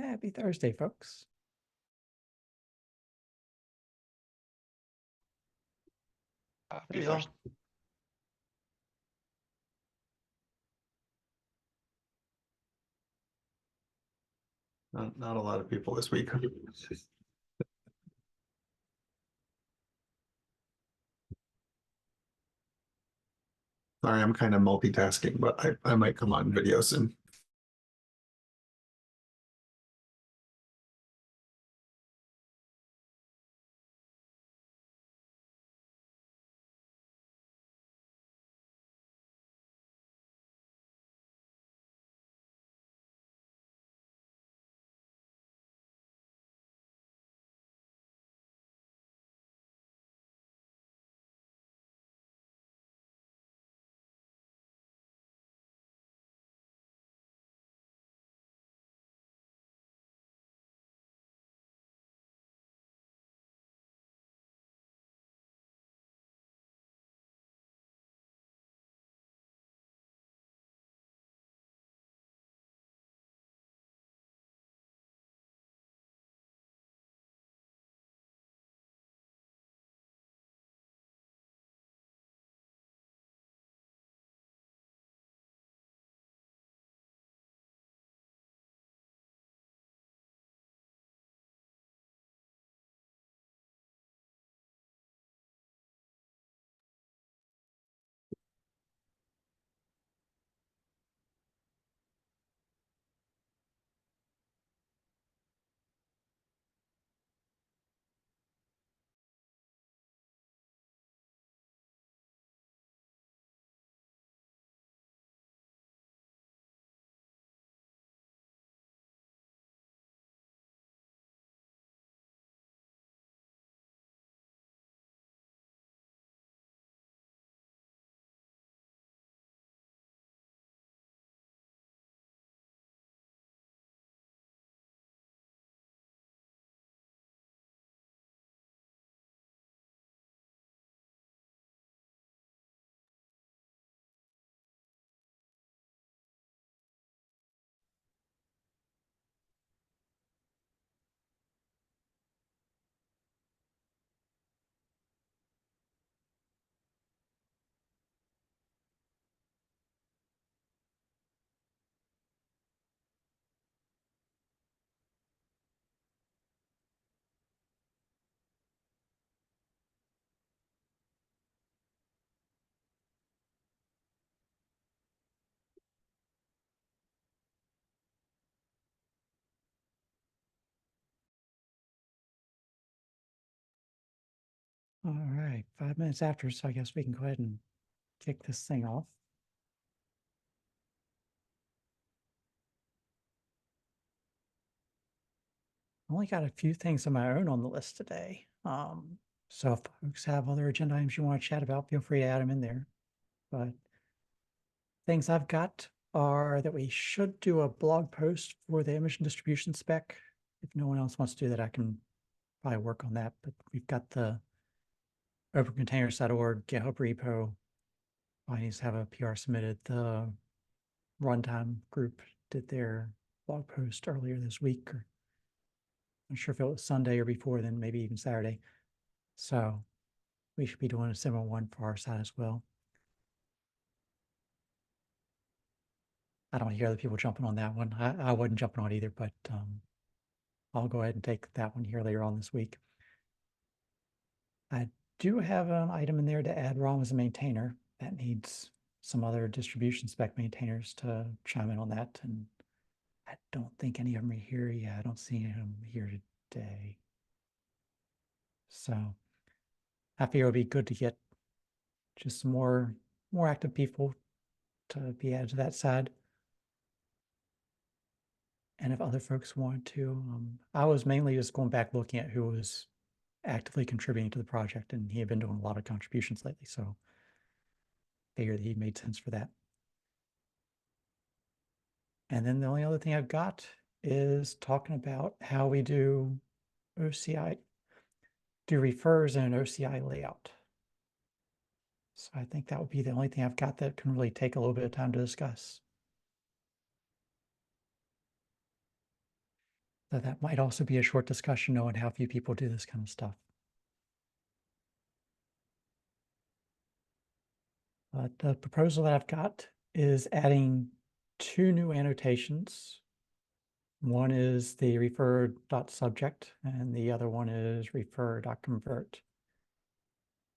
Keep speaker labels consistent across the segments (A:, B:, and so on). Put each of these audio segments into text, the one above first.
A: Happy Thursday, folks.
B: Happy Thursday. Not a lot of people this week. Sorry, I'm kind of multitasking, but I might come on video soon.
A: All right, 5 minutes after, so I guess we can go ahead and kick this thing off. I only got a few things of my own on the list today. So if folks have other agenda items you want to chat about, feel free to add them in there. But things I've got are that we should do a blog post for the emission distribution spec. If no one else wants to do that, I can probably work on that. But we've got the opencontainers.org GitHub repo. I need to have a PR submitted. The Runtime group did their blog post earlier this week, or I'm not sure if it was Sunday or before then, maybe even Saturday. So we should be doing a similar one for our side as well. I don't hear other people jumping on that one. I wasn't jumping on either, but I'll go ahead and take that one here later on this week. I do have an item in there to add Rom as a maintainer. That needs some other distribution spec maintainers to chime in on that. And I don't think any of them are here. Yeah, I don't see them here today. So I figure it would be good to get just some more active people to be added to that side. And if other folks want to, I was mainly just going back looking at who was actively contributing to the project, and he had been doing a lot of contributions lately, so figured he made sense for that. And then the only other thing I've got is talking about how we do OCI, do refers in an OCI layout. So I think that would be the only thing I've got that can really take a little bit of time to discuss. So that might also be a short discussion knowing how few people do this kind of stuff. But the proposal that I've got is adding two new annotations. One is the refer.subject and the other one is refer.convert.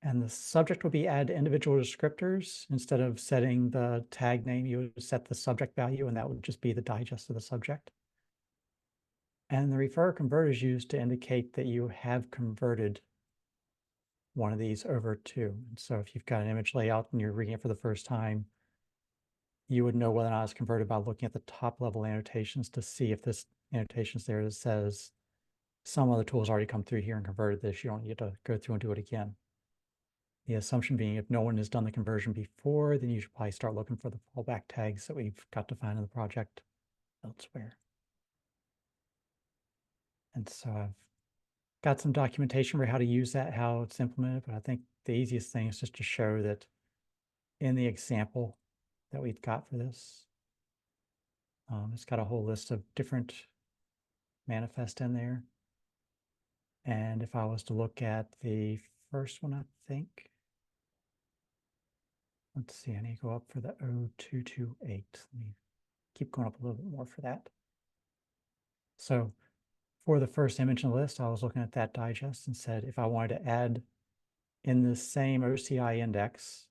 A: And the subject will be add individual descriptors. Instead of setting the tag name, you would set the subject value, and that would just be the digest of the subject. And the refer convert is used to indicate that you have converted one of these over to. And so if you've got an image layout and you're reading it for the first time, you would know whether or not it's converted by looking at the top level annotations to see if this annotation is there that says some other tools already come through here and converted this. You don't need to go through and do it again. The assumption being if no one has done the conversion before, then you should probably start looking for the fallback tags that we've got defined in the project elsewhere. And so I've got some documentation for how to use that, how it's implemented, but I think the easiest thing is just to show that in the example that we've got for this, it's got a whole list of different manifest in there. And if I was to look at the first one, I think, let's see, I need to go up for the 0228. Let me keep going up a little bit more for that. So for the first image in the list, I was looking at that digest and said, if I wanted to add in the same OCI index,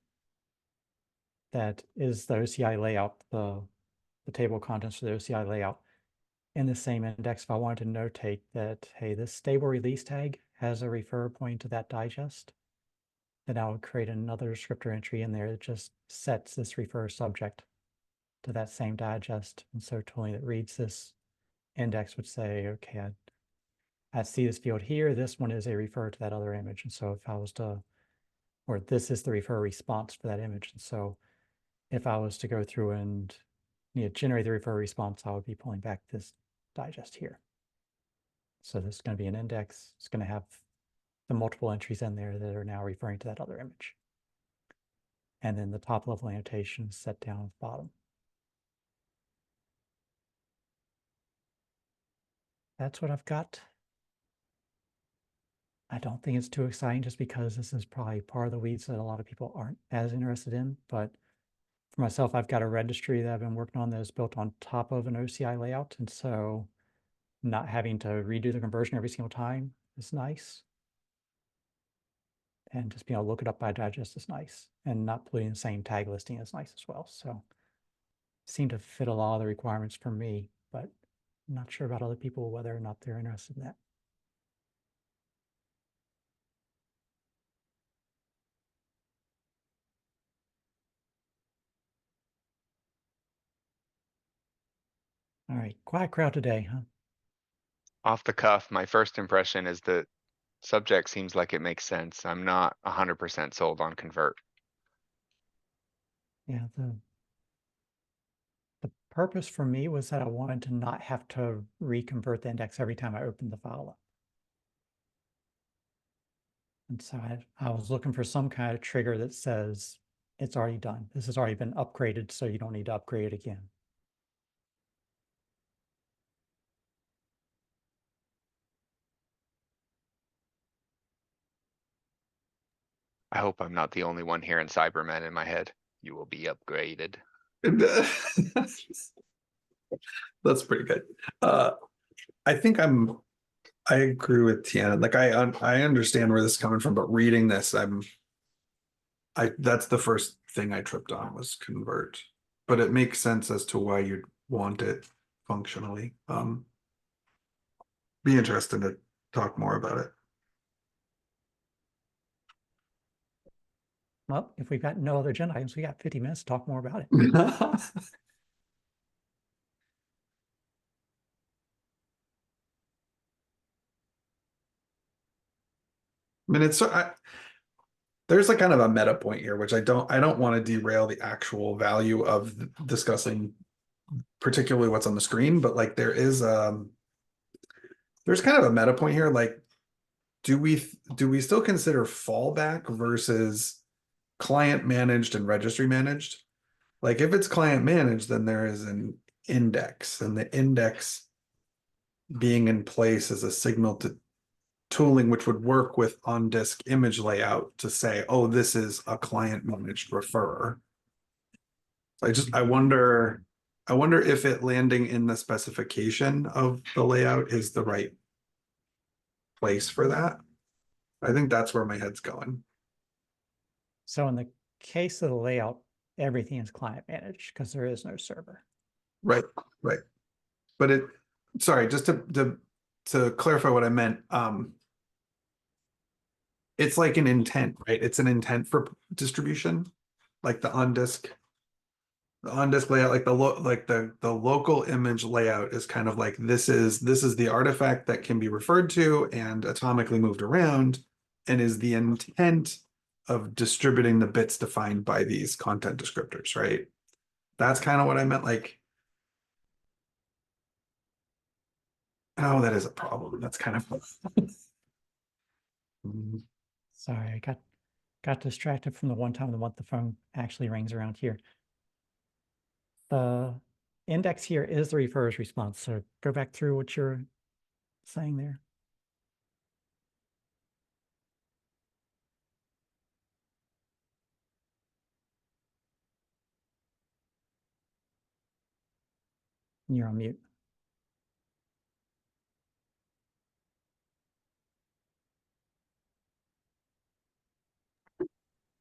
A: that is the OCI layout, the table of contents for the OCI layout, in the same index, if I wanted to notate that, hey, this stable release tag has a refer pointing to that digest, then I would create another descriptor entry in there that just sets this refer subject to that same digest. And so totally that reads this index would say, okay, I see this field here. This one is a refer to that other image. And so if I was to, or this is the refer response for that image. And so if I was to go through and generate the refer response, I would be pulling back this digest here. So this is going to be an index. It's going to have the multiple entries in there that are now referring to that other image. And then the top level annotation is set down at the bottom. That's what I've got. I don't think it's too exciting just because this is probably part of the weeds that a lot of people aren't as interested in. But for myself, I've got a registry that I've been working on that is built on top of an OCI layout. And so not having to redo the conversion every single time is nice. And just being able to look it up by digest is nice. And not putting the same tag listing is nice as well. So seem to fit a lot of the requirements for me, but I'm not sure about other people whether or not they're interested in that. All right, quiet crowd today, huh?
C: Off the cuff, my first impression is that subject seems like it makes sense. I'm not 100% sold on convert.
A: Yeah, the purpose for me was that I wanted to not have to reconvert the index every time I opened the file up. And so I was looking for some kind of trigger that says it's already done. This has already been upgraded, so you don't need to upgrade it again.
C: I hope I'm not the only one here in Cybermen in my head. You will be upgraded.
B: That's pretty good. I think I agree with Tiana. Like I understand where this is coming from, but reading this, that's the first thing I tripped on was convert. But it makes sense as to why you'd want it functionally. Be interested to talk more about it.
A: Well, if we've got no other agenda items, we got 50 minutes to talk more about it.
B: I mean, there's like kind of a meta point here, which I don't want to derail the actual value of discussing particularly what's on the screen, but like there's kind of a meta point here. Like, do we still consider fallback versus client managed and registry managed? Like if it's client managed, then there is an index, and the index being in place as a signal to tooling, which would work with on-disk image layout to say, oh, this is a client managed referrer. I wonder if it landing in the specification of the layout is the right place for that. I think that's where my head's going.
A: So in the case of the layout, everything is client managed because there is no server.
B: Right, right. But sorry, just to clarify what I meant, it's like an intent, right? It's an intent for distribution, like the on-disk layout, like the local image layout is kind of like this is the artifact that can be referred to and atomically moved around, and is the intent of distributing the bits defined by these content descriptors, right? That's kind of what I meant. Like, oh, that is a problem. That's kind of
A: Sorry, I got distracted from the one time of the month the phone actually rings around here. The index here is the referrer's response. So go back through what you're saying there. You're on mute.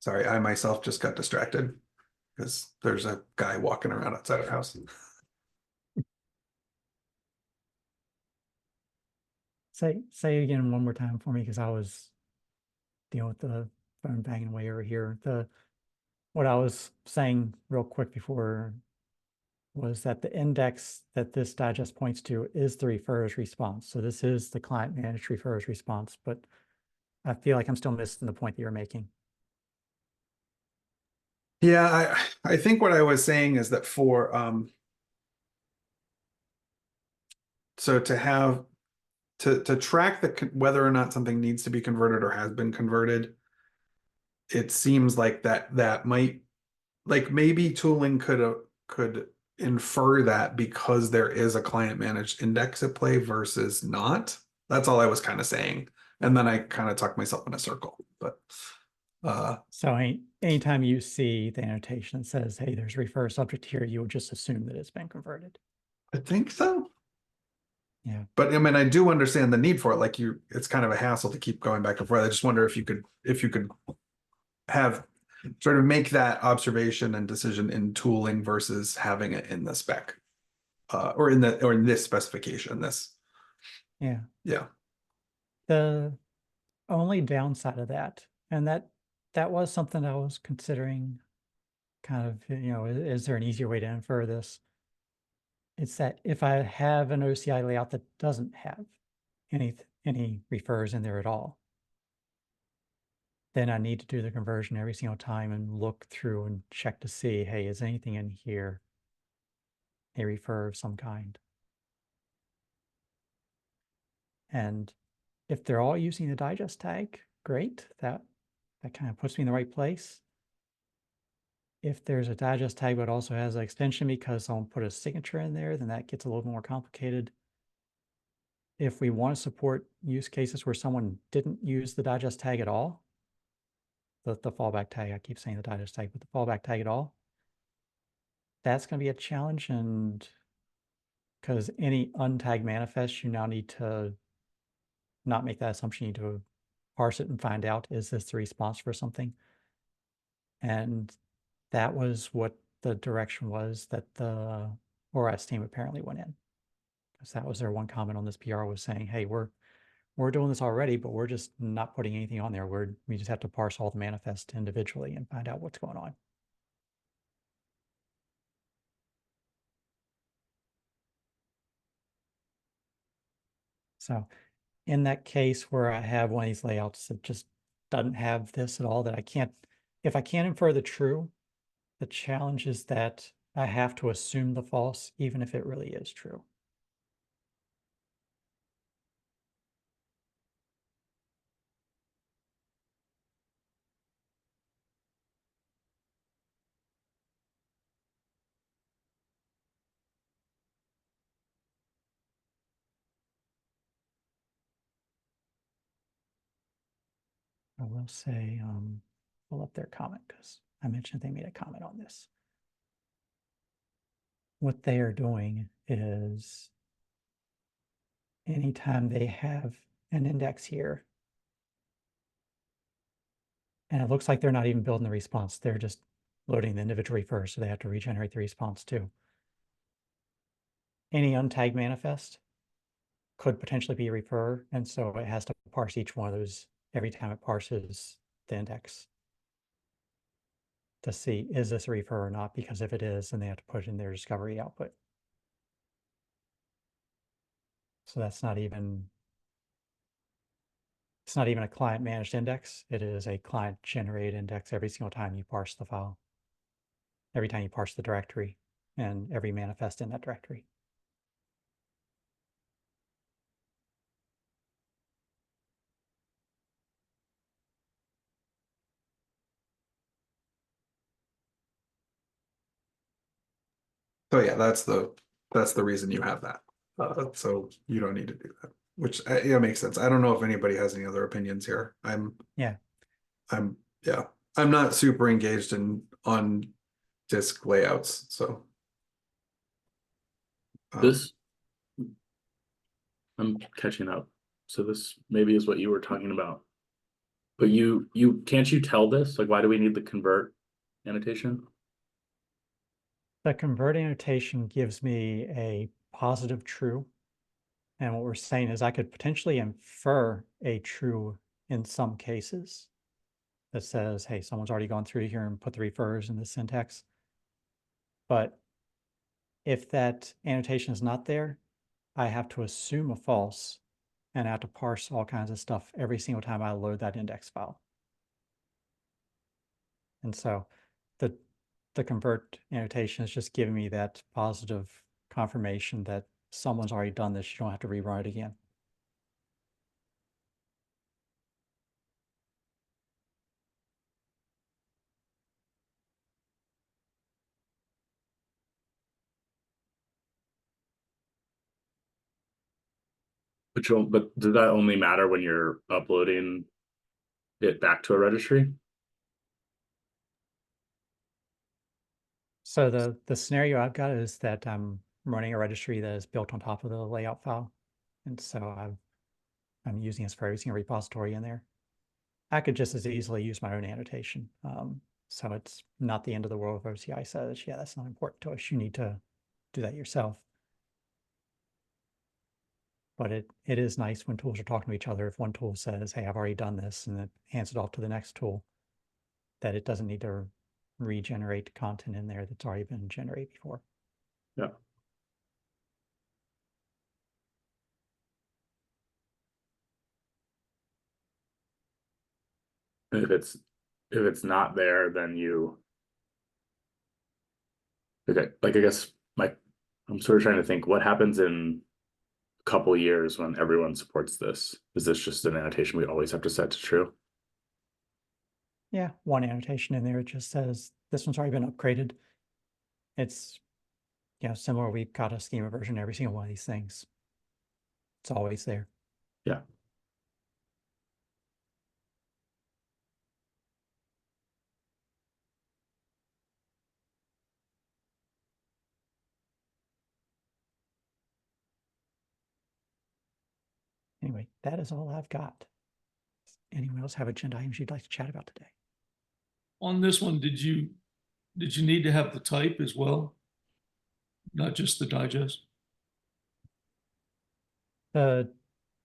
B: sorry, I myself just got distracted because there's a guy walking around outside our house.
A: Say again one more time for me because I was dealing with the phone banging away over here. What I was saying real quick before was that the index that this digest points to is the referrer's response. So this is the client managed referrer's response, but I feel like I'm still missing the point that you're making.
B: Yeah, I think what I was saying is that for so to have to track whether or not something needs to be converted or has been converted, it seems like that might, like, maybe tooling could infer that because there is a client managed index at play versus not. That's all I was kind of saying. And then I kind of talked myself in a circle. But
A: So anytime you see the annotation that says, hey, there's refer subject here, you would just assume that it's been converted.
B: I think so.
A: Yeah.
B: But I mean, I do understand the need for it. Like, it's kind of a hassle to keep going back and forth. I just wonder if you could have sort of make that observation and decision in tooling versus having it in the spec, or in this specification.
A: Yeah.
B: Yeah.
A: The only downside of that, and that was something I was considering, kind of, is there an easier way to infer this? It's that if I have an OCI layout that doesn't have any refers in there at all, then I need to do the conversion every single time and look through and check to see, hey, is anything in here a refer of some kind? And if they're all using the digest tag, great. That kind of puts me in the right place. If there's a digest tag but also has an extension because someone put a signature in there, then that gets a little more complicated. If we want to support use cases where someone didn't use the digest tag at all, the fallback tag, I keep saying the digest tag, but the fallback tag at all, that's going to be a challenge. And because any untagged manifest, you now need to not make that assumption. You need to parse it and find out, is this the response for something? And that was what the direction was that the ORS team apparently went in. Because that was their one comment on this PR, was saying, hey, we're doing this already, but we're just not putting anything on there. We just have to parse all the manifest individually and find out what's going on. So in that case where I have one of these layouts that just doesn't have this at all, that if I can't infer the true, the challenge is that I have to assume the false, even if it really is true. I will say, pull up their comment because I mentioned they made a comment on this. What they are doing is anytime they have an index here, and it looks like they're not even building the response, they're just loading the individual refers, so they have to regenerate the response too. Any untagged manifest could potentially be a refer, and so it has to parse each one of those every time it parses the index to see, is this a refer or not? Because if it is, then they have to put it in their discovery output. So that's not even, it's not even a client managed index. It is a client generated index every single time you parse the file, every time you parse the directory and every manifest in that directory.
B: So yeah, that's the reason you have that. So you don't need to do that, which yeah, makes sense. I don't know if anybody has any other opinions here.
A: Yeah.
B: I'm not super engaged on disk layouts, so.
D: This, I'm catching up. So this maybe is what you were talking about. But you can't you tell this? Like, why do we need the convert annotation?
A: The convert annotation gives me a positive true. And what we're saying is I could potentially infer a true in some cases that says, hey, someone's already gone through here and put the refers in the syntax. But if that annotation is not there, I have to assume a false and I have to parse all kinds of stuff every single time I load that index file. And so the convert annotation is just giving me that positive confirmation that someone's already done this. You don't have to rewrite it again.
D: But does that only matter when you're uploading it back to a registry?
A: So the scenario I've got is that I'm running a registry that is built on top of the layout file. And so I'm using this for every single repository in there. I could just as easily use my own annotation. So it's not the end of the world if OCI says, yeah, that's not important to us. You need to do that yourself. But it is nice when tools are talking to each other. If one tool says, hey, I've already done this, and it hands it off to the next tool, that it doesn't need to regenerate content in there that's already been generated before.
D: Yeah. And if it's not there, then okay, like I guess I'm sort of trying to think what happens in a couple of years when everyone supports this. Is this just an annotation we always have to set to true?
A: Yeah, one annotation in there, it just says this one's already been upgraded. It's, you know, similar. We've got a schema version every single one of these things. It's always there.
D: Yeah.
A: Anyway, that is all I've got. Anyone else have agenda items you'd like to chat about today?
E: On this one, did you need to have the type as well? Not just the digest?
A: The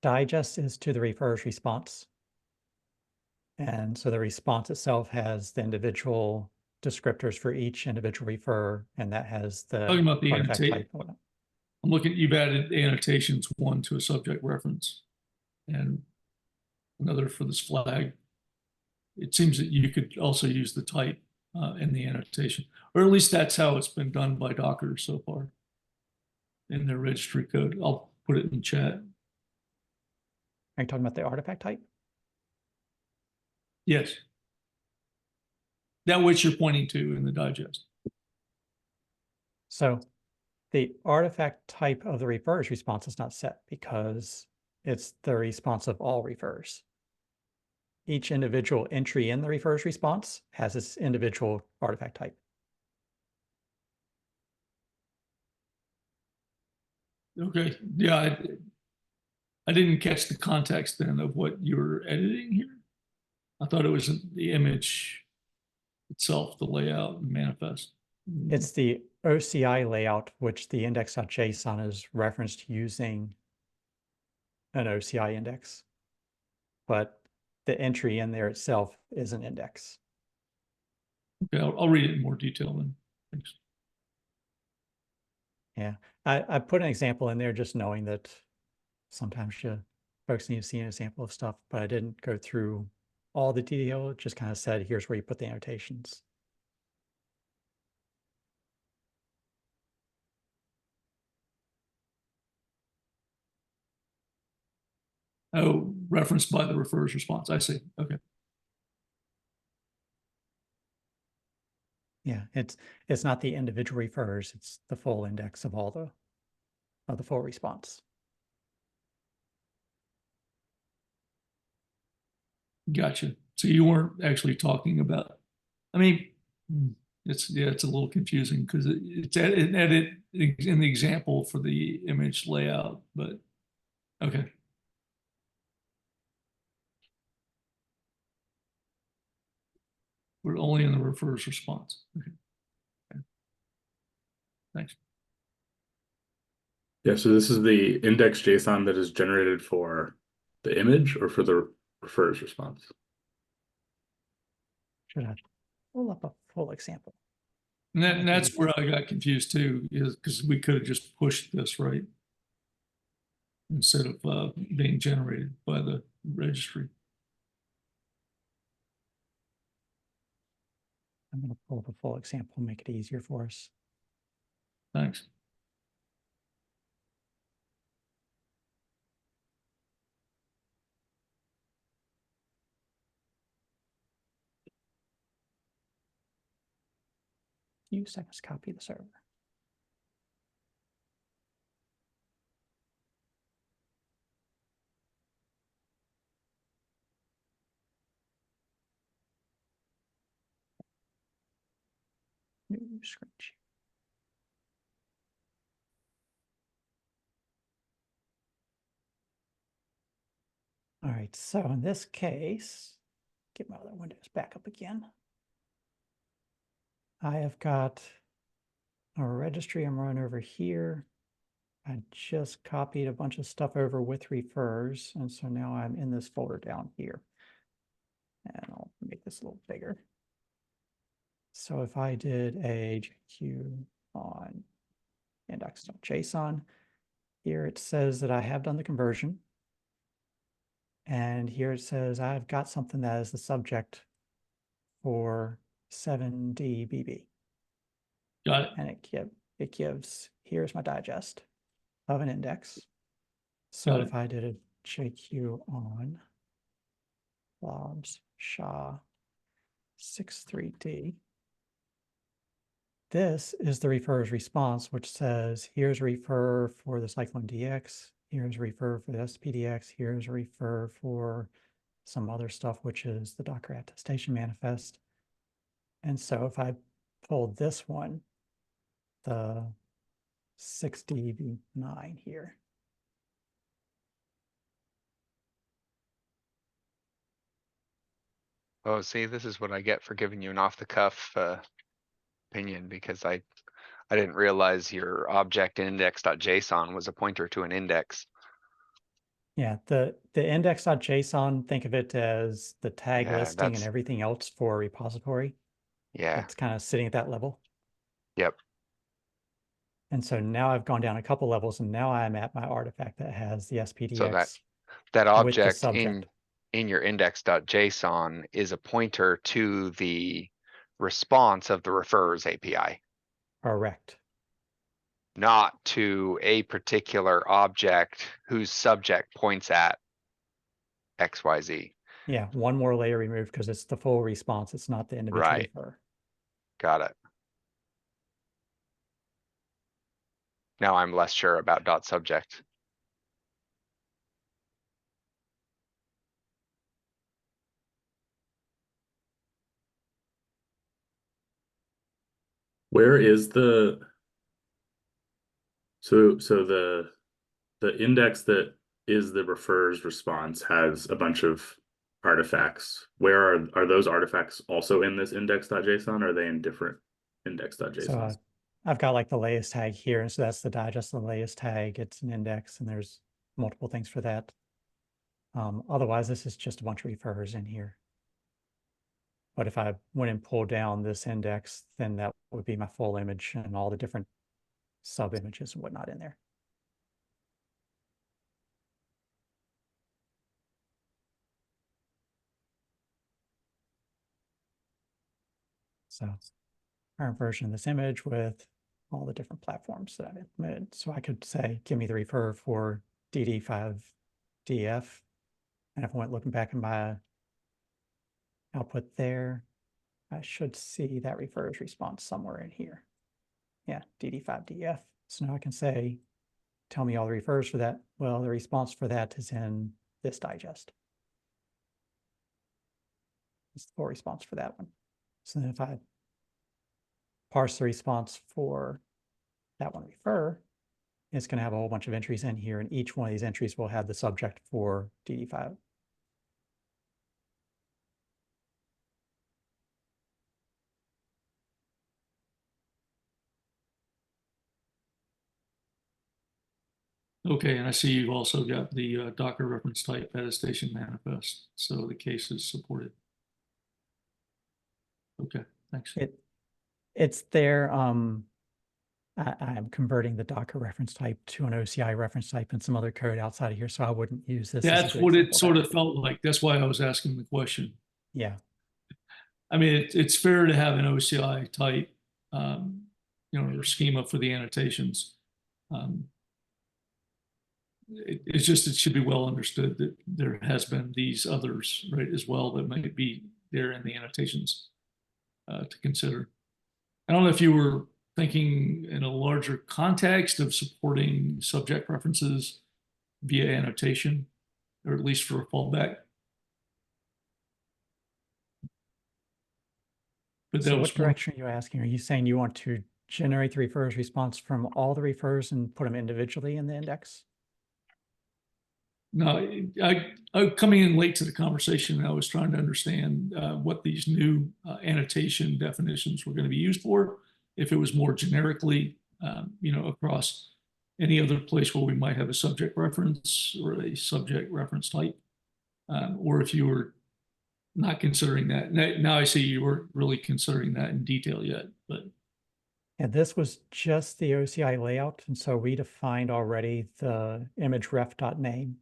A: digest is to the refers response. And so the response itself has the individual descriptors for each individual refer, and that has the
E: Talking about the
A: artifact
E: annotate.
A: type. and whatnot.
E: I'm looking, you've added annotations, one to a subject reference and another for this flag. It seems that you could also use the type in the annotation, or at least that's how it's been done by Docker so far in their registry code. I'll put it in chat.
A: Are you talking about the artifact type?
E: Yes. That which you're pointing to in the digest.
A: So the artifact type of the refers response is not set because it's the response of all refers. each individual entry in the refers response has its individual artifact type.
E: Okay, yeah, I didn't catch the context then of what you were editing here. I thought it was the image itself, the layout and manifest.
A: It's the OCI layout, which the index.json is referenced using an OCI index. But the entry in there itself is an index.
E: Okay, I'll read it in more detail then. Thanks.
A: Yeah, I put an example in there just knowing that sometimes folks need to see an example of stuff, but I didn't go through all the detail. It just kind of said, here's where you put the annotations.
E: Oh, referenced by the refers response. I see. Okay.
A: Yeah, it's not the individual refers, it's the full index of all the full response.
E: Gotcha. So you weren't actually talking about, I mean, it's a little confusing because it's an edit in the example for the image layout, but okay. We're only in the refers response. Okay. Thanks.
D: Yeah, so this is the index JSON that is generated for the image or for the refers response.
A: Should I pull up a full example?
E: And that's where I got confused too, is because we could have just pushed this, right? Instead of being generated by the registry.
A: I'm going to pull up a full example and make it easier for us.
E: Thanks.
A: Few seconds, copy the server. New screen share. All right, so in this case, get my other windows back up again. I have got a registry I'm running over here. I just copied a bunch of stuff over with refers, and so now I'm in this folder down here. And I'll make this a little bigger. So if I did a JQ on index.json, here it says that I have done the conversion. And here it says I've got something that is the subject for 7DBB.
E: Got it.
A: And it gives, here's my digest of an index. So
E: Got
A: if
E: it.
A: I did a JQ on blobs SHA 63D, this is the refers response, which says, here's a refer for the Cyclone DX, here's a refer for the SPDX, here's a refer for some other stuff, which is the Docker attestation manifest. And so if I pulled this one, the 6DB9 here,
C: Oh, see, this is what I get for giving you an off the cuff opinion because I didn't realize your object index.json was a pointer to an index.
A: yeah, the index.json, think of it as the tag
C: Yeah,
A: listing and
C: that's,
A: everything else for a repository.
C: yeah,
A: It's kind of sitting at that level.
C: yep.
A: And so now I've gone down a couple levels and now I'm at my artifact that has the
C: So
A: SPDX
C: that
A: with the
C: object
A: subject.
C: in your index.json is a pointer to the response of the refers API,
A: Correct.
C: not to a particular object whose subject points at XYZ.
A: Yeah, one more layer removed because it's the full response. It's not the individual
C: Right.
A: refer.
C: Got it. Now I'm less sure about dot subject.
D: Where is so the index that is the refers response has a bunch of artifacts. Where are those artifacts also in this index.json, or are they in different
A: So
D: index.jsons?
A: I've got like the latest tag here, and so that's the digest of the latest tag. It's an index, and there's multiple things for that. Otherwise, this is just a bunch of refers in here. But if I went and pulled down this index, then that would be my full image and all the different sub images and whatnot in there. So current version of this image with all the different platforms that I've implemented. So I could say, give me the refer for DD5DF. And if I went looking back in my output there, I should see that refers response somewhere in here. Yeah, DD5DF. So now I can say, tell me all the refers for that. Well, the response for that is in this digest. It's the full response for that one. So then if I parse the response for that one refer, it's going to have a whole bunch of entries in here, and each one of these entries will have the subject for DD5.
E: Okay, and I see you've also got the Docker reference type attestation manifest, so the case is supported. Okay, thanks.
A: It's there. I'm converting the Docker reference type to an OCI reference type and some other code outside of here, so I wouldn't use this.
E: That's what it sort of felt like. That's why I was asking the question.
A: Yeah.
E: I mean, it's fair to have an OCI type, or schema for the annotations. It's just, it should be well understood that there has been these others, right, as well, that might be there in the annotations to consider. I don't know if you were thinking in a larger context of supporting subject references via annotation, or at least for a fallback. But
A: So what direction are you asking? Are you saying you want to generate the refers response from all the refers and put them individually in the index?
E: No, I coming in late to the conversation, I was trying to understand what these new annotation definitions were going to be used for. If it was more generically, across any other place where we might have a subject reference or a subject reference type, or if you were not considering that. Now I see you weren't really considering that in detail yet, but.
A: And this was just the OCI layout. And so we defined already the image ref.name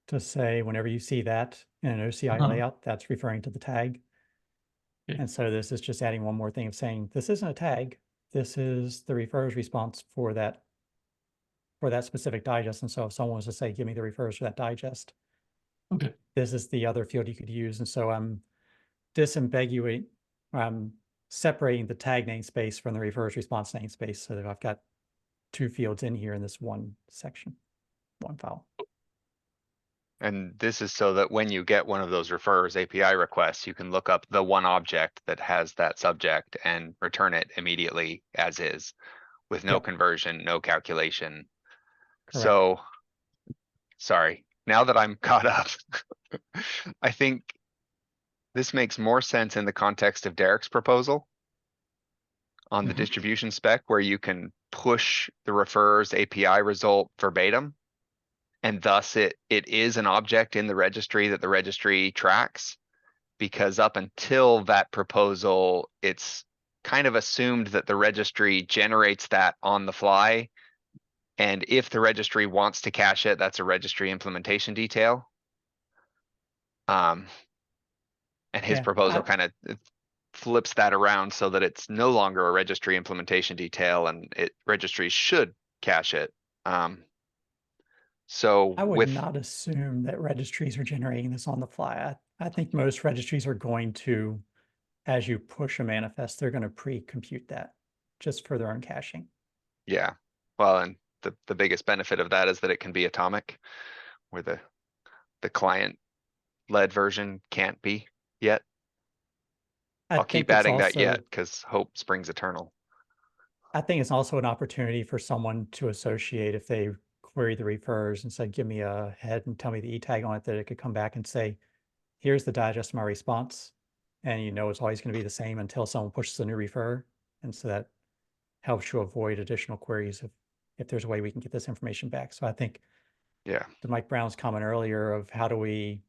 A: to say whenever you see that in an OCI layout, that's referring to the tag. Okay. And so this is just adding one more thing of saying, this isn't a tag. This is the refers response for that specific digest. And so if someone was to say, give me the refers for that digest,
E: okay,
A: this is the other field you could use. And so I'm disambiguating, I'm separating the tag namespace from the refers response namespace so that I've got two fields in here in this one section, one file.
C: And this is so that when you get one of those refers API requests, you can look up the one object that has that subject and return it immediately as is, with no conversion, no calculation.
A: Correct.
C: So, sorry, now that I'm caught up, I think this makes more sense in the context of Derek's proposal on the distribution spec, where you can push the refers API result verbatim. And thus it is an object in the registry that the registry tracks, because up until that proposal, it's kind of assumed that the registry generates that on the fly. And if the registry wants to cache it, that's a registry implementation detail. And his proposal kind of flips that around so that it's no longer a registry implementation detail, and registries should cache it. So
A: I would not assume that registries are generating this on the fly. I think most registries are going to, as you push a manifest, they're going to pre-compute that just for their own caching.
C: Yeah, well, and the biggest benefit of that is that it can be atomic, where the client-led version can't be yet. I'll keep adding that yet, because hope springs eternal.
A: I think it's also an opportunity for someone to associate if they query the refers and said, give me a head and tell me the E tag on it, that it could come back and say, here's the digest of my response. And you know it's always going to be the same until someone pushes a new refer. And so that helps you avoid additional queries if there's a way we can get this information back. So I think
C: Yeah,
A: to Mike Brown's comment earlier of how do we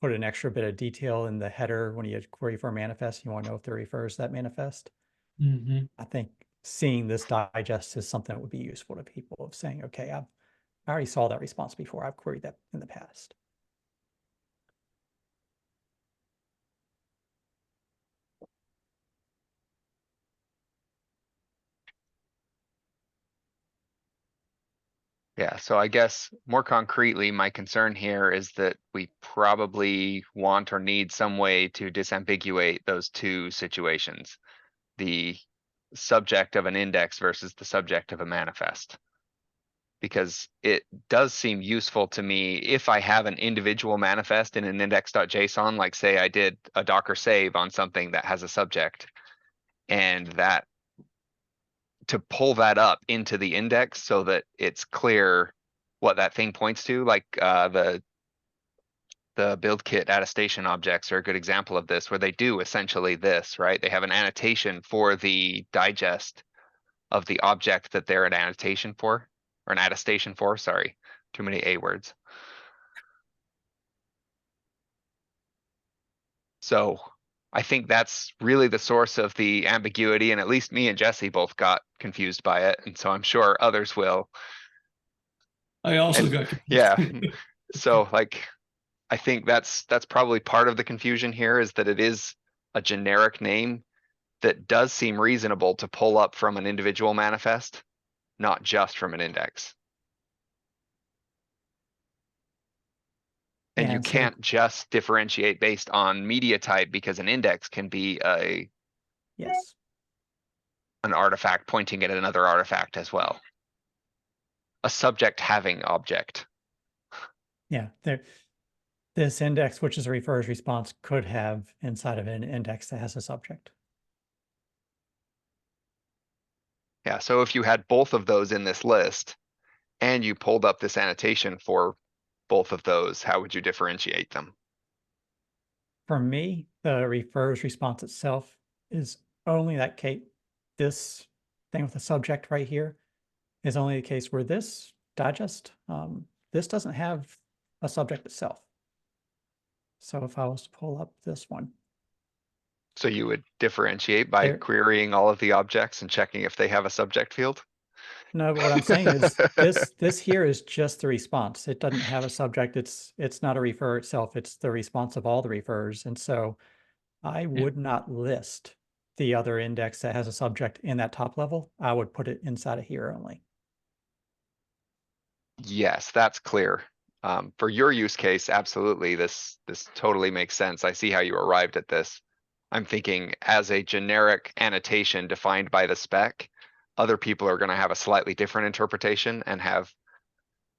A: put an extra bit of detail in the header when you query for a manifest, you want to know if there refers to that manifest. I think seeing this digest is something that would be useful to people of saying, okay, I already saw that response before. I've queried that in the past.
C: yeah. So I guess more concretely, my concern here is that we probably want or need some way to disambiguate those two situations. The subject of an index versus the subject of a manifest. Because it does seem useful to me if I have an individual manifest in an index.json, like say I did a Docker save on something that has a subject, and that to pull that up into the index so that it's clear what that thing points to, like the build kit attestation objects are a good example of this, where they do essentially this, right? They have an annotation for the digest of the object that they're an annotation for, or an attestation for, sorry, too many A words. So I think that's really the source of the ambiguity, and at least me and Jesse both got confused by it, and so I'm sure others will.
E: I also
C: And-
E: got confused.
C: Yeah. So like, I think that's probably part of the confusion here, is that it is a generic name that does seem reasonable to pull up from an individual manifest, not just from an index. And
A: Yeah,
C: you
A: and so-
C: can't just differentiate based on media type, because an index can be
A: Yes.
C: an artifact pointing at another artifact as well. A subject having object.
A: Yeah. This index, which is a refers response, could have inside of an index that has a subject.
C: Yeah, so if you had both of those in this list and you pulled up this annotation for both of those, how would you differentiate them?
A: For me, the refers response itself is only that case. This thing with the subject right here is only the case where this digest, this doesn't have a subject itself. So if I was to pull up this one,
C: So you would differentiate by
A: There-
C: querying all of the objects and checking if they have a subject field?
A: no, but what I'm saying is this here is just the response. It doesn't have a subject. It's not a refer itself. It's the response of all the refers. And so I would not list the other index that has a subject in that top level. I would put it inside of here only.
C: Yes, that's clear. For your use case, absolutely, this totally makes sense. I see how you arrived at this. I'm thinking as a generic annotation defined by the spec, other people are gonna have a slightly different interpretation and have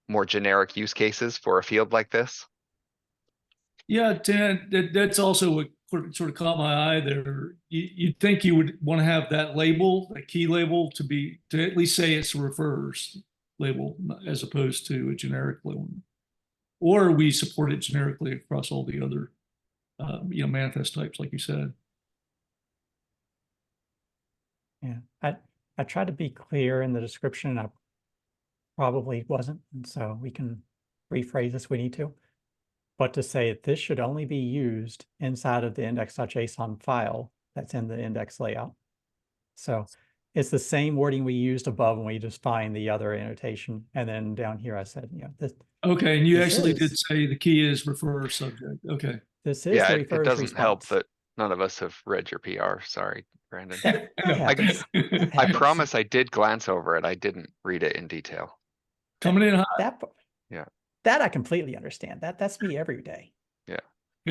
C: more generic use cases for a field like this.
E: Yeah, Dan, that's also what sort of caught my eye there. You'd think you would want to have that label, a key label, to at least say it's a refers label as opposed to a generic label. Or we support it generically across all the other, manifest types, like you said.
A: Yeah, I tried to be clear in the description. I probably wasn't, and so we can rephrase this if we need to. But to say that this should only be used inside of the index.json file that's in the index layout. So it's the same wording we used above when we just find the other annotation. And then down here, I said, this,
E: Okay, and you
A: This
E: actually did
A: is-
E: say the key is refer subject. Okay.
A: this is
C: Yeah,
A: the
C: it
A: refers
C: doesn't help
A: response.
C: that none of us have read your PR. Sorry, Brandon.
A: That
E: I know.
A: happens. That
C: I
A: happens.
C: promise I did glance over it. I didn't read it in detail.
E: Coming in hot.
A: That,
C: Yeah.
A: That I completely understand. That's me every day.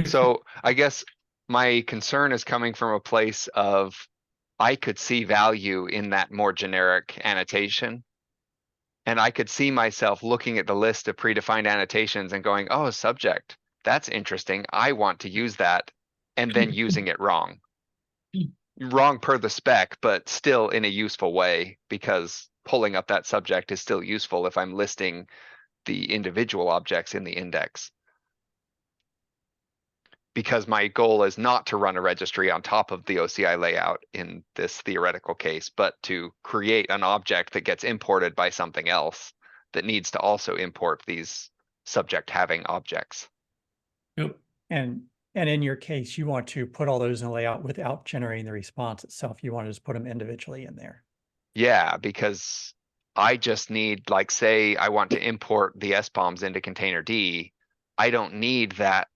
C: So I guess my concern is coming from a place of I could see value in that more generic annotation. And I could see myself looking at the list of predefined annotations and going, oh, subject, that's interesting. I want to use that, and then using it wrong. wrong per the spec, but still in a useful way, because pulling up that subject is still useful if I'm listing the individual objects in the index. Because my goal is not to run a registry on top of the OCI layout in this theoretical case, but to create an object that gets imported by something else that needs to also import these subject having objects.
E: Yep.
A: And in your case, you want to put all those in a layout without generating the response itself. You want to just put them individually in there.
C: Yeah, because I just need, like, say I want to import the SBOMs into container D. I don't need that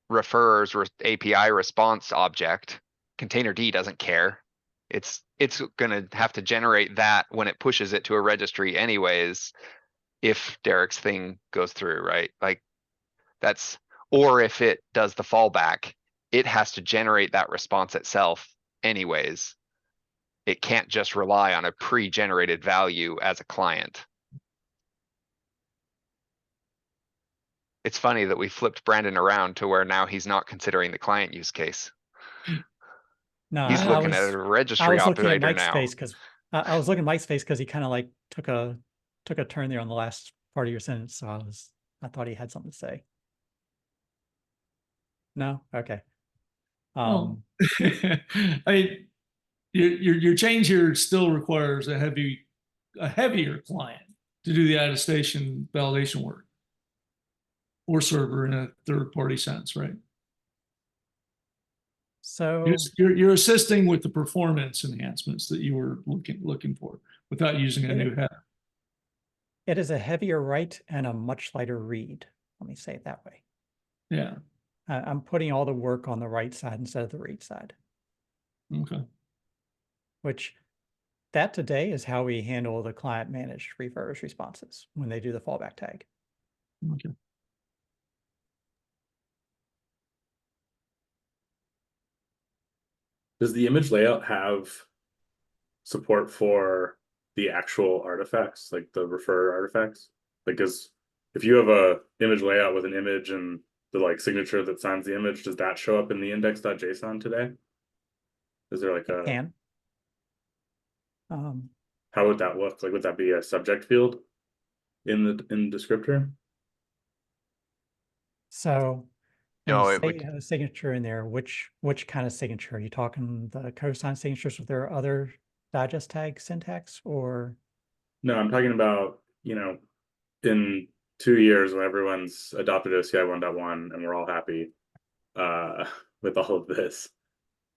C: API response object. Container D doesn't care. It's gonna have to generate that when it pushes it to a registry anyways, if Derek's thing goes through, right? Like that's, or if it does the fallback, it has to generate that response itself anyways. It can't just rely on a pre-generated value as a client. It's funny that we flipped Brandon around to where now he's not considering the client use case.
A: No,
C: He's
A: I
C: looking at
A: was,
C: a
A: I
C: registry
A: was looking at
C: operator
A: Mike's
C: now.
A: face because I was looking at Mike's face because he kind of like took a turn there on the last part of your sentence. So I thought he had something to say. No? Okay.
E: Well, your change here still requires a heavier client to do the attestation validation work, or server in a third party sense, right?
A: So
E: You're assisting with the performance enhancements that you were looking for without using a new header.
A: it is a heavier write and a much lighter read. Let me say it that way.
E: Yeah.
A: I'm putting all the work on the right side instead of the read side,
E: Okay.
A: which that today is how we handle the client managed reverse responses when they do the fallback tag.
E: Okay.
D: Does the image layout have support for the actual artifacts, like the refer artifacts? Like, if you have a image layout with an image and the like signature that signs the image, does that show up in the index.json today? Is there like a
A: Can.
D: how would that look? Like, would that be a subject field in the descriptor?
A: So
C: No,
A: when you
C: it
A: say
C: would-
A: you have a signature in there, which kind of signature? Are you talking the cosign signatures with their other digest tag syntax, or?
D: No, I'm talking about, in 2 years when everyone's adopted OCI 1.1 and we're all happy with all of this.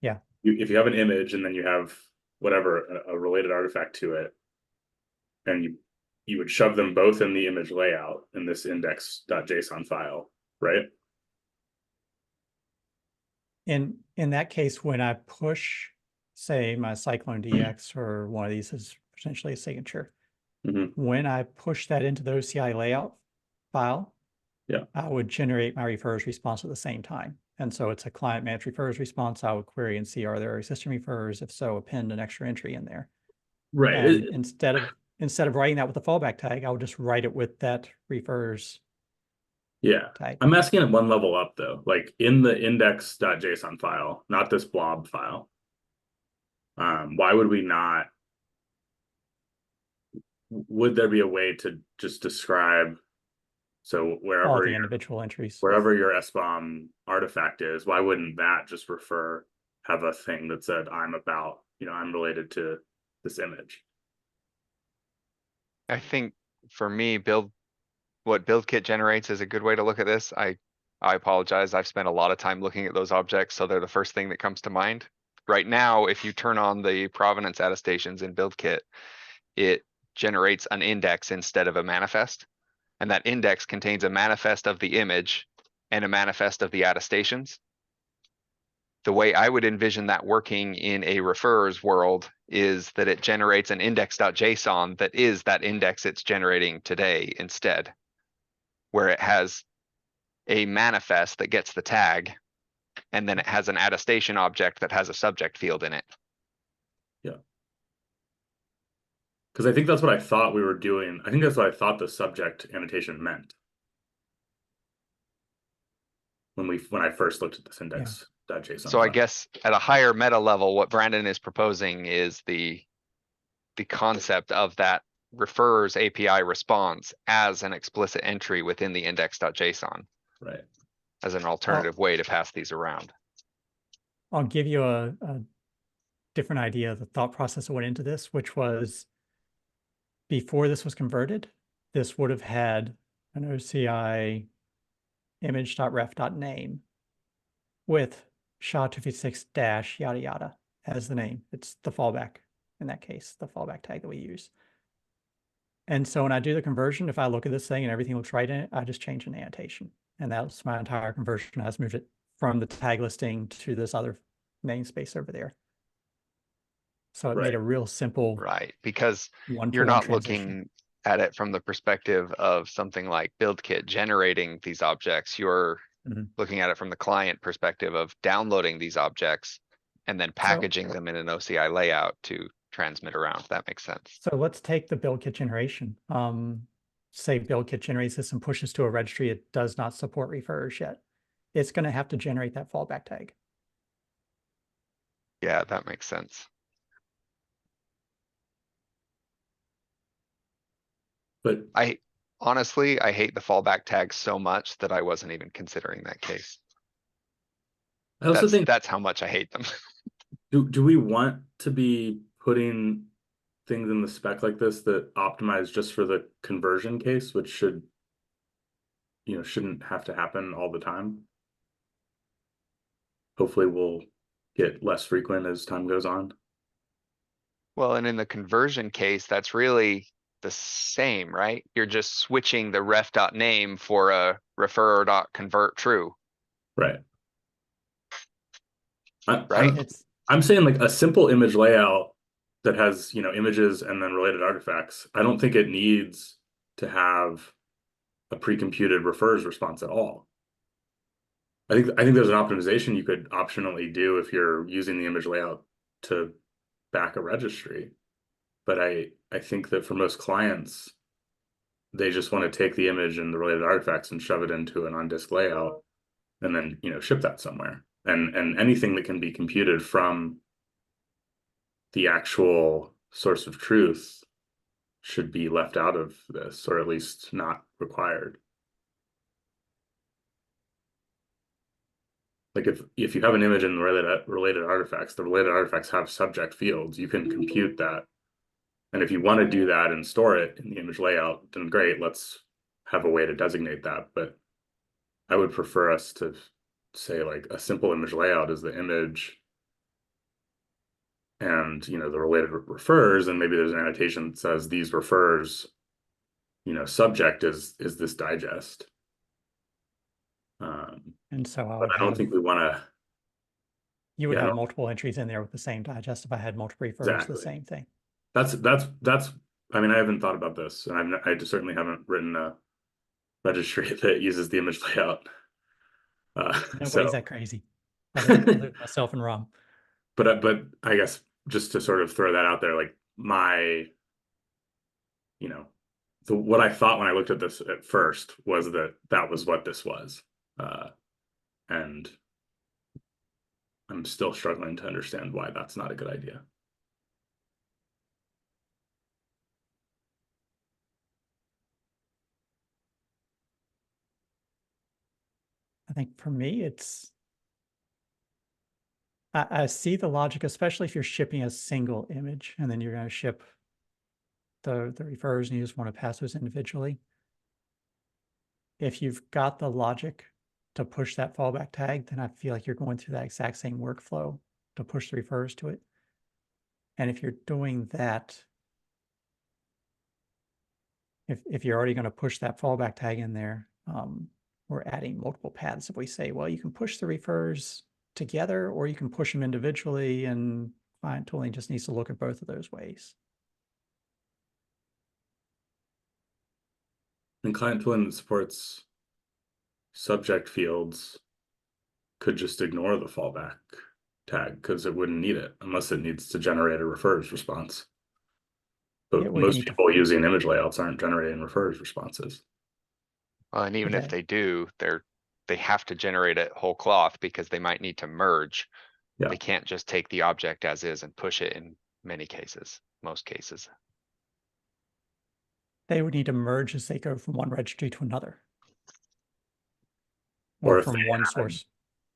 A: Yeah.
D: If you have an image and then you have whatever, a related artifact to it, and you would shove them both in the image layout in this index.json file, right?
A: In that case, when I push, say, my Cyclone DX or one of these is potentially a signature, when I push that into the OCI layout file,
D: yeah,
A: I would generate my refers response at the same time. And so it's a client managed refers response. I would query and see, are there existing refers? If so, append an extra entry in there.
D: right.
A: And instead of writing that with the fallback tag, I would just write it with that refers.
D: Yeah.
A: Tag.
D: I'm asking it one level up though, like in the index.json file, not this blob file. Why would we not? Would there be a way to just describe, so
A: All the individual entries,
D: wherever your SBOM artifact is, why wouldn't that just have a thing that said I'm related to this image?
C: I think for me, what BuildKit generates is a good way to look at this. I apologize. I've spent a lot of time looking at those objects, so they're the first thing that comes to mind. Right now, if you turn on the provenance attestations in BuildKit, it generates an index instead of a manifest. And that index contains a manifest of the image and a manifest of the attestations. The way I would envision that working in a refers world is that it generates an index.json that is that index it's generating today instead, where it has a manifest that gets the tag, and then it has an attestation object that has a subject field in it.
D: Yeah. Because I think that's what I thought we were doing. I think that's what I thought the subject annotation meant when I first looked at this index .json.
C: So I
D: file.
C: guess at a higher meta level, what Brandon is proposing is the concept of that refers API response as an explicit entry within the index.json
D: Right.
C: as an alternative way to pass these around.
A: I'll give you a different idea of the thought process that went into this, which was before this was converted, this would have had an OCI image.ref.name with SHA-256 dash yada yada as the name. It's the fallback in that case, the fallback tag that we use. And so when I do the conversion, if I look at this thing and everything looks right in it, I just change an annotation. And that's my entire conversion. I just moved it from the tag listing to this other namespace over there. So it made
D: Right.
A: a real simple
C: Right, because
A: one
C: you're
A: for one
C: not
A: transition.
C: looking at it from the perspective of something like BuildKit generating these objects. You're
A: Mhm.
C: looking at it from the client perspective of downloading these objects and then packaging them in an OCI layout to transmit around. That makes sense.
A: So let's take the BuildKit generation. Say BuildKit generates this and pushes to a registry. It does not support refers yet. It's going to have to generate that fallback tag.
C: Yeah, that makes sense.
D: But
C: Honestly, I hate the fallback tag so much that I wasn't even considering that case.
D: I also think,
C: That's how much I hate them.
D: do we want to be putting things in the spec like this that optimize just for the conversion case, which shouldn't have to happen all the time? Hopefully we'll get less frequent as time goes on.
C: Well, and in the conversion case, that's really the same, right? You're just switching the ref.name for a refer.convert true,
D: Right.
C: right?
D: I'm saying like a simple image layout that has, images and then related artifacts. I don't think it needs to have a pre-computed refers response at all. I think there's an optimization you could optionally do if you're using the image layout to back a registry. But I think that for most clients, they just want to take the image and the related artifacts and shove it into an on-disk layout and then, ship that somewhere. And anything that can be computed from the actual source of truth should be left out of this, or at least not required. Like if you have an image and related artifacts, the related artifacts have subject fields, you can compute that. And if you want to do that and store it in the image layout, then great, let's have a way to designate that. But I would prefer us to say like a simple image layout is the image and the related refers, and maybe there's an annotation that says these refers, subject is this digest.
A: And so
D: But I don't think we want to.
A: you would
D: Yeah,
A: have multiple entries in there with the same digest if I had multiple refers,
D: Exactly.
A: the same thing.
D: That's. I mean, I haven't thought about this, and I certainly haven't written a registry that uses the image layout.
A: Nobody's that crazy. Other than myself and Rom.
D: But I guess just to sort of throw that out there, like what I thought when I looked at this at first was that was what this was, and I'm still struggling to understand why that's not a good idea.
A: I think for me, I see the logic, especially if you're shipping a single image and then you're going to ship the refers and you just want to pass those individually. If you've got the logic to push that fallback tag, then I feel like you're going through that exact same workflow to push the refers to it. And if you're doing that, if you're already going to push that fallback tag in there, we're adding multiple paths. If we say, well, you can push the refers together or you can push them individually, and client tooling just needs to look at both of those ways.
D: And client tooling that supports subject fields could just ignore the fallback tag because it wouldn't need it unless it needs to generate a refers response. But most people using image layouts aren't generating refers responses.
C: Well, and even if they do, they're they have to generate it whole cloth because they might need to merge.
D: Yeah.
C: They can't just take the object as is and push it in many cases, most cases.
A: They would need to merge as they go from one registry to another.
D: Or
A: Or
D: if
A: from
D: they
A: one
D: add-
A: source,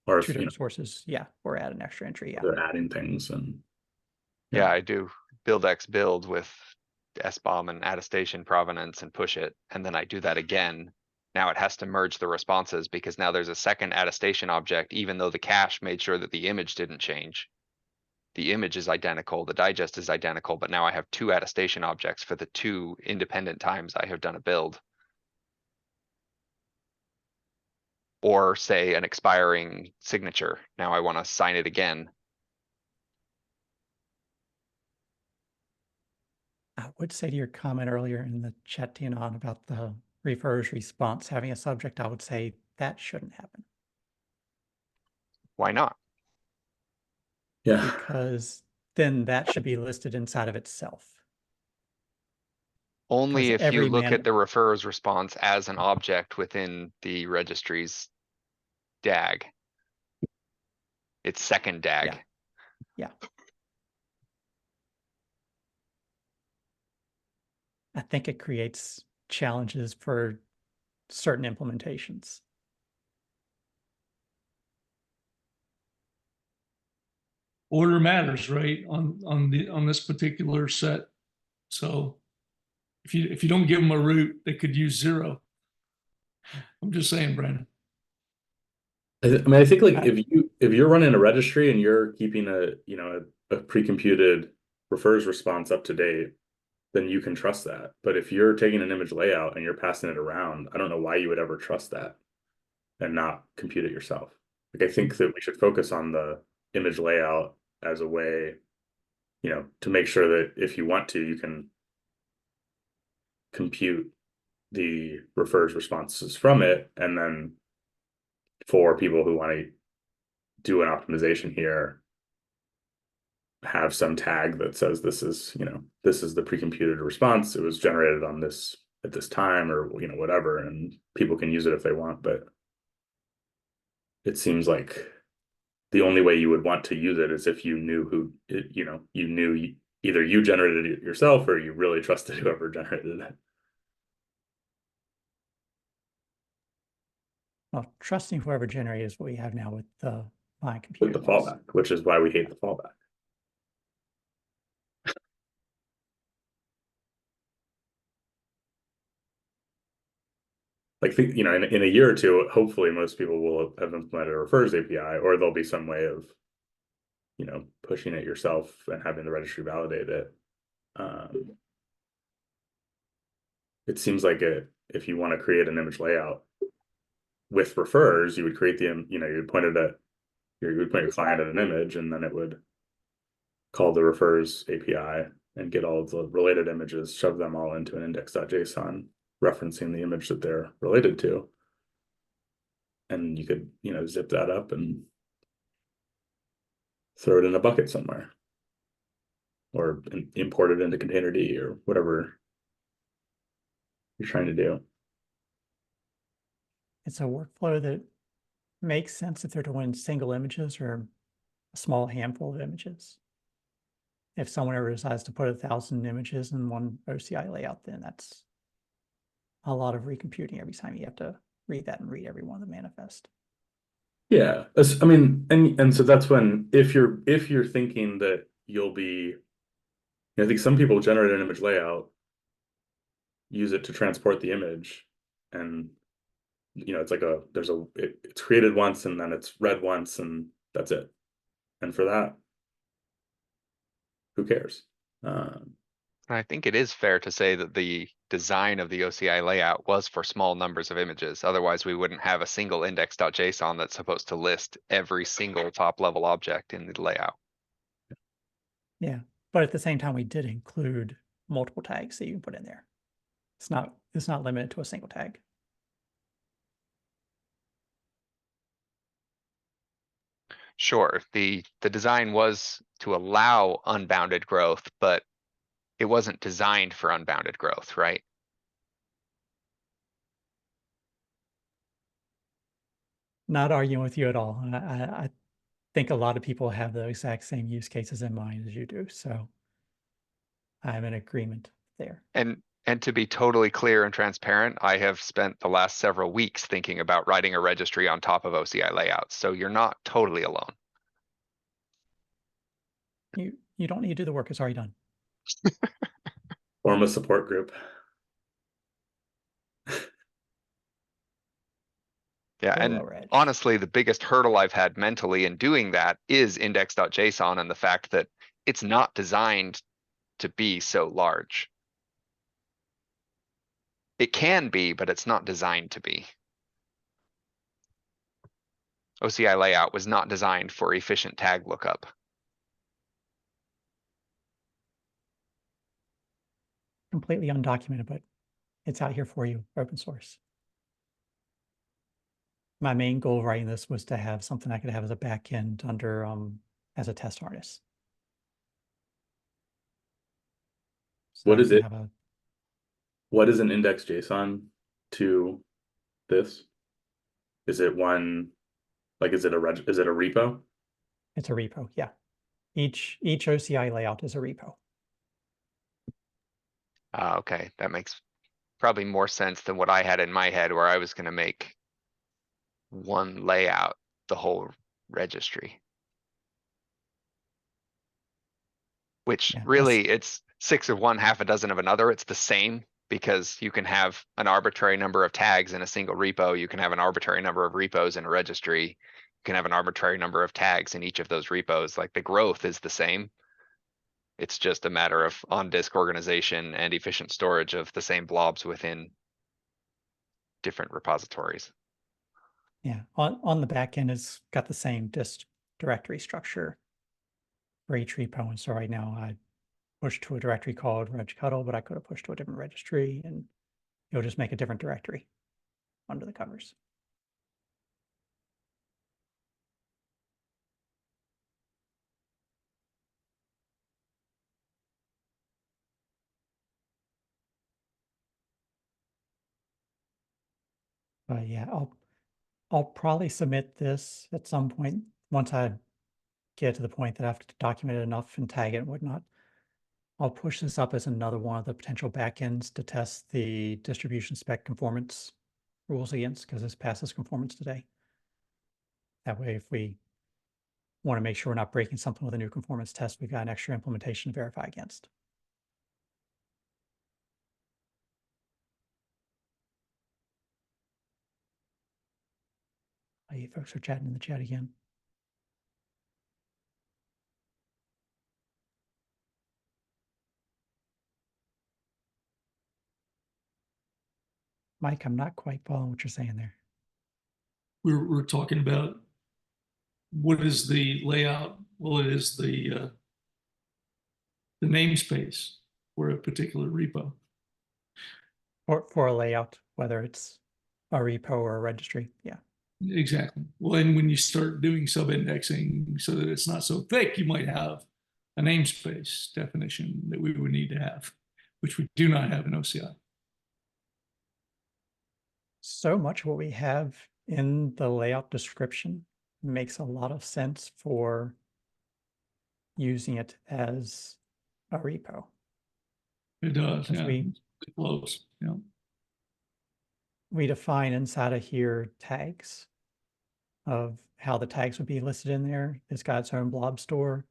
D: Or
A: two
D: if, you know,
A: different sources, yeah, or add an extra entry, yeah.
D: they're adding things and.
C: Yeah, I do build X build with SBOM and attestation provenance and push it, and then I do that again. Now it has to merge the responses because now there's a second attestation object, even though the cache made sure that the image didn't change. The image is identical, the digest is identical, but now I have two attestation objects for the two independent times I have done a build. Or say an expiring signature. Now I want to sign it again.
A: I would say to your comment earlier in the chat, Tianon, about the refers response having a subject, I would say that shouldn't happen.
C: Why not?
D: Yeah.
A: Because then that should be listed inside of itself.
C: Only
A: Because
C: if you
A: every
C: look
A: man-
C: at the refers response as an object within the registry's DAG. It's second DAG.
A: Yeah. I think it creates challenges for certain implementations.
E: Order matters, right? On this particular set. So if you don't give them a root, they could use 0. I'm just saying, Brandon.
D: I mean, I think like if you're running a registry and you're keeping a pre-computed refers response up to date, then you can trust that. But if you're taking an image layout and you're passing it around, I don't know why you would ever trust that and not compute it yourself. Like I think that we should focus on the image layout as a way, to make sure that if you want to, you can compute the refers responses from it, and then for people who want to do an optimization here, have some tag that says this is the pre-computed response. It was generated on this at this time, or whatever, and people can use it if they want. But it seems like the only way you would want to use it is if you knew who it, you knew either you generated it yourself or you really trusted whoever generated it.
A: Well, trusting whoever generated is what we have now with the client
D: With
A: computer.
D: the fallback, which is why we hate the fallback. Like, in a year or two, hopefully most people will have implemented a refers API, or there'll be some way of, pushing it yourself and having the registry validate it. It seems like if you want to create an image layout with refers, you would create you'd point your client at an image, and then it would call the refers API and get all of the related images, shove them all into an index.json referencing the image that they're related to. And you could, zip that up and throw it in a bucket somewhere, or import it into containerd or whatever you're trying to do.
A: It's a workflow that makes sense if they're doing single images or a small handful of images. If someone ever decides to put 1,000 images in one OCI layout, then that's a lot of recomputing every time you have to read that and read every one of the manifest.
D: Yeah, I mean, and so that's when if you're thinking that you'll be, I think some people generate an image layout, use it to transport the image, and it's like it's created once and then it's read once and that's it. And for that, who cares?
C: I think it is fair to say that the design of the OCI layout was for small numbers of images. Otherwise, we wouldn't have a single index.json that's supposed to list every single top level object in the layout.
A: Yeah, but at the same time, we did include multiple tags that you can put in there. It's not limited to a single tag.
C: Sure, the design was to allow unbounded growth, but it wasn't designed for unbounded growth, right?
A: not arguing with you at all. I think a lot of people have the exact same use cases in mind as you do, so I'm in agreement there.
C: And to be totally clear and transparent, I have spent the last several weeks thinking about writing a registry on top of OCI layouts, so you're not totally alone.
A: You don't need to do the work, it's already done.
D: Form a support group.
C: Yeah,
A: Very
C: and
A: well read.
C: honestly, the biggest hurdle I've had mentally in doing that is index.json and the fact that it's not designed to be so large. It can be, but it's not designed to be. OCI layout was not designed for efficient tag lookup.
A: Completely undocumented, but it's out here for you, open source. My main goal of writing this was to have something I could have as a backend under as a test harness. So
D: What
A: I
D: is
A: can
D: it?
A: have a
D: What is an index JSON to this? Is it one, like, is it a repo?
A: it's a repo, yeah. Each OCI layout is a repo.
C: Okay, that makes probably more sense than what I had in my head where I was gonna make one layout, the whole registry. Which
A: Yeah, that's-
C: really, it's 6 of one, half a dozen of another. It's the same because you can have an arbitrary number of tags in a single repo. You can have an arbitrary number of repos in a registry. You can have an arbitrary number of tags in each of those repos. Like the growth is the same. It's just a matter of on-disk organization and efficient storage of the same blobs within different repositories.
A: Yeah, on the back end, it's got the same dist directory structure for each repo. And so right now I push to a directory called regcuttle, but I could have pushed to a different registry and it'll just make a different directory under the covers. But yeah, I'll probably submit this at some point once I get to the point that I have to document it enough and tag it and whatnot. I'll push this up as another one of the potential backends to test the distribution spec conformance rules against, because this passes conformance today. That way, if we want to make sure we're not breaking something with a new conformance test, we've got an extra implementation to verify against. You folks are chatting in the chat again. Mike, I'm not quite following what you're saying there.
E: We're talking about what is the layout? Well, it is the namespace for a particular repo.
A: For a layout, whether it's a repo or a registry, yeah.
E: Exactly. Well, and when you start doing sub-indexing so that it's not so thick, you might have a namespace definition that we would need to have, which we do not have in OCI.
A: So much of what we have in the layout description makes a lot of sense for using it as a repo.
E: It does,
A: Because
E: yeah. It flows, yeah.
A: We define inside of here tags of how the tags would be listed in there. It's got its own blob store.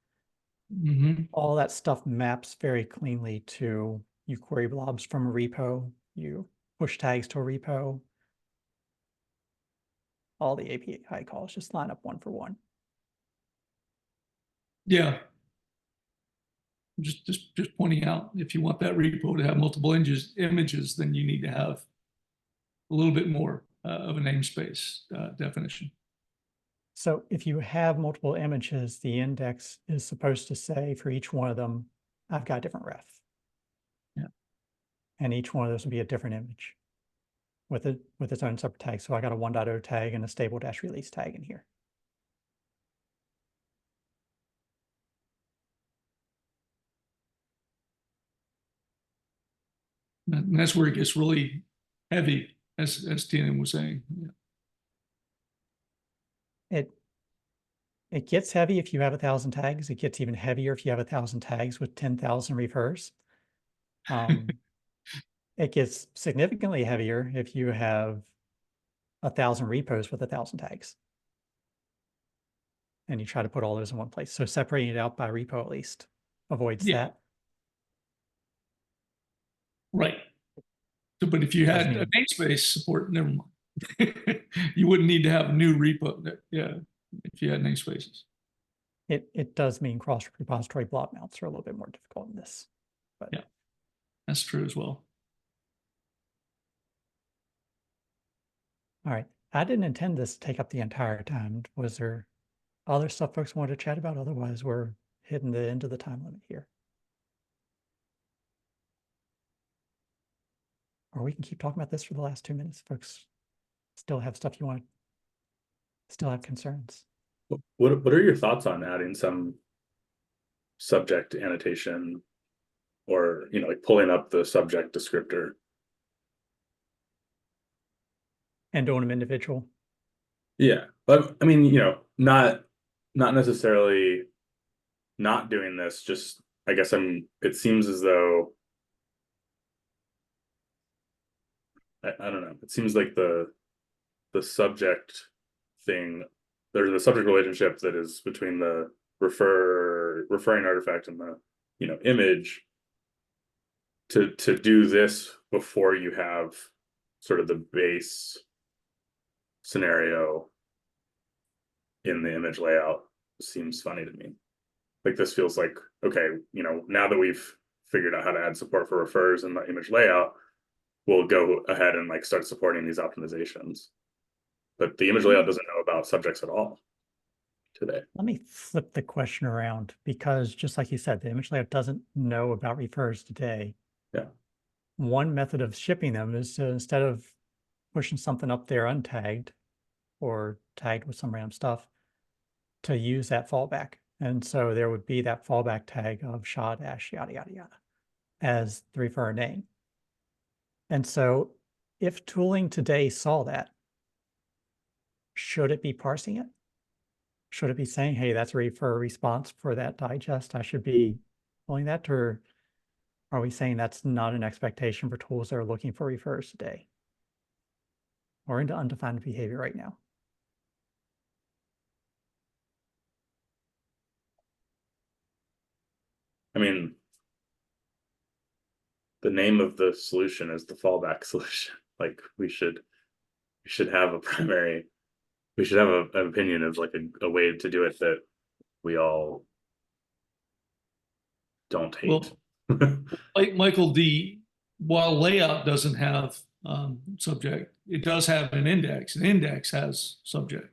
E: Mm-hmm.
A: All that stuff maps very cleanly to you query blobs from a repo, you push tags to a repo. All the API calls just line up one for one.
E: Yeah. Just pointing out, if you want that repo to have multiple images, then you need to have a little bit more of a namespace definition.
A: So if you have multiple images, the index is supposed to say for each one of them, I've got a different ref.
E: Yeah.
A: And each one of those will be a different image with its own separate tag. So I got a 1.0 tag and a stable-release tag in here.
E: And that's where it gets really heavy, as Tian was saying. Yeah.
A: It gets heavy if you have 1,000 tags. It gets even heavier if you have 1,000 tags with 10,000 refers. It gets significantly heavier if you have 1,000 repos with 1,000 tags. And you try to put all those in one place. So separating it out by repo at least avoids
E: Yeah.
A: that.
E: Right. So, but if you had
A: Doesn't
E: a
A: mean-
E: namespace support, never mind. You wouldn't need to have a new repo. Yeah, if you had namespaces.
A: It does mean cross-repository block mounts are a little bit more difficult in this. But
E: Yeah. That's true as well.
A: all right. I didn't intend this to take up the entire time. Was there other stuff folks wanted to chat about? Otherwise, we're hitting the end of the time limit here. Or we can keep talking about this for the last 2 minutes. Folks still have stuff you want, still have concerns.
D: What are your thoughts on adding some subject annotation, or like pulling up the subject descriptor?
A: And doing them individual.
D: Yeah, but I mean, not necessarily not doing this. Just I guess it seems as though I don't know. It seems like the subject thing. There's a subject relationship that is between the referring artifact and the image. To do this before you have sort of the base scenario in the image layout seems funny to me. Like, this feels like, okay, now that we've figured out how to add support for refers in the image layout, we'll go ahead and like start supporting these optimizations. But the image layout doesn't know about subjects at all today.
A: Let me flip the question around, because just like you said, the image layout doesn't know about refers today.
D: Yeah.
A: One method of shipping them is to, instead of pushing something up there untagged or tagged with some random stuff, to use that fallback. And so there would be that fallback tag of SHA dash yada yada yada as the refer name. And so if tooling today saw that, should it be parsing it? Should it be saying, hey, that's a refer response for that digest? I should be pulling that, or are we saying that's not an expectation for tools that are looking for refers today? We're into undefined behavior right now.
D: I mean, the name of the solution is the fallback solution. Like, we should have a primary, we should have an opinion of like a way to do it that we all don't hate.
E: Well, like Michael, while layout doesn't have subject, it does have an index. An index has subject.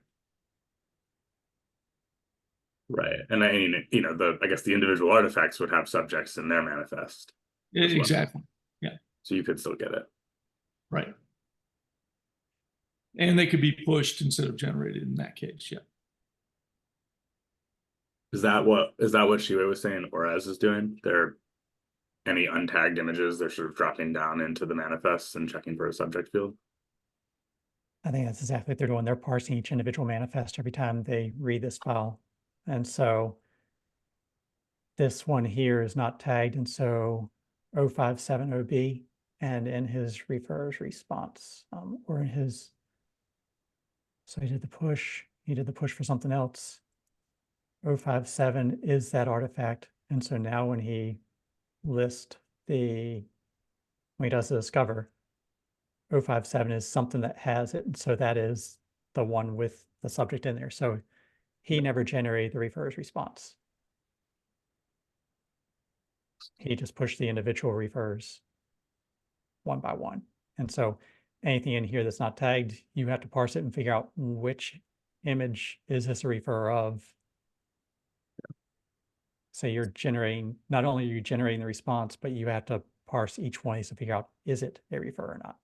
D: Right. And I mean, I guess the individual artifacts would have subjects in their manifest. as well.
E: Exactly. Yeah.
D: So you could still get it.
E: Right. And they could be pushed instead of generated in that case. Yeah.
D: Is that what Shiwei was saying Orez is doing? They're any untagged images, they're sort of dropping down into the manifests and checking for a subject field.
A: I think that's exactly what they're doing. They're parsing each individual manifest every time they read this file. And so this one here is not tagged. And so 057OB, and in his refers response, or in his, so he did the push for something else. 057 is that artifact. And so now when he lists when he does the discover, 057 is something that has it. And so that is the one with the subject in there. So he never generated the refers response. He just pushed the individual refers one by one. And so anything in here that's not tagged, you have to parse it and figure out which image is this a refer of. So you're generating, not only are you generating the response, but you have to parse each one to figure out, is it a refer or not?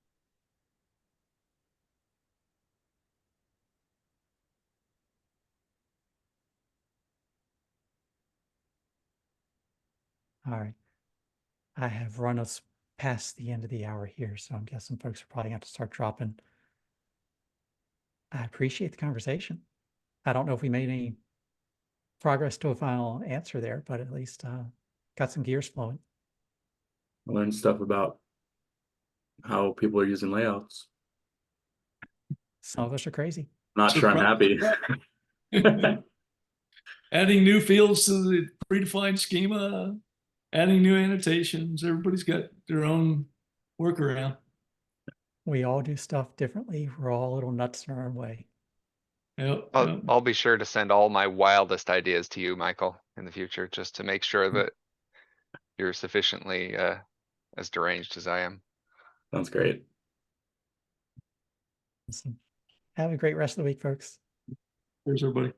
A: All right. I have run us past the end of the hour here, so I'm guessing folks are probably going to start dropping. I appreciate the conversation. I don't know if we made any progress to a final answer there, but at least got some gears flowing.
D: I learned stuff about how people are using layouts.
A: Some of us are crazy.
D: Not sure I'm happy.
E: Adding new fields to the predefined schema, adding new annotations. Everybody's got their own workaround.
A: We all do stuff differently. We're all a little nuts in our own way.
E: Yep,
C: I'll,
E: yep.
C: I'll be sure to send all my wildest ideas to you, Michael, in the future, just to make sure that you're sufficiently as deranged as I am.
D: Sounds great.
A: Awesome. Have a great rest of the week, folks.
E: There's everybody.